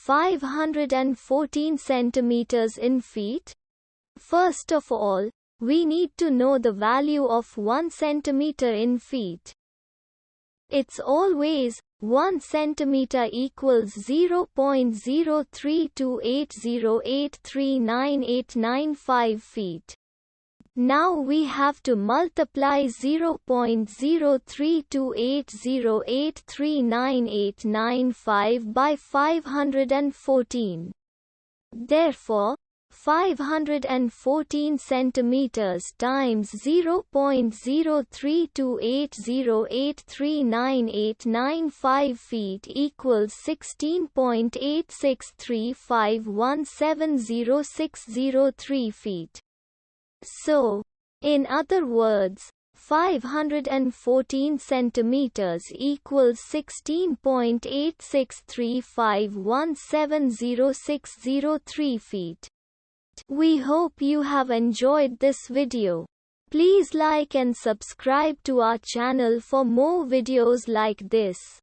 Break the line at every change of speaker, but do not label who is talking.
514 centimeters in feet? First of all, we need to know the value of 1 centimeter in feet. It's always 1 centimeter equals 0.03280839895 feet. Now we have to multiply 0.03280839895 by 514. Therefore, 514 centimeters times 0.03280839895 feet equals 16.8635170603 feet. So, in other words, 514 centimeters equals 16.8635170603 feet. We hope you have enjoyed this video. Please like and subscribe to our channel for more videos like this.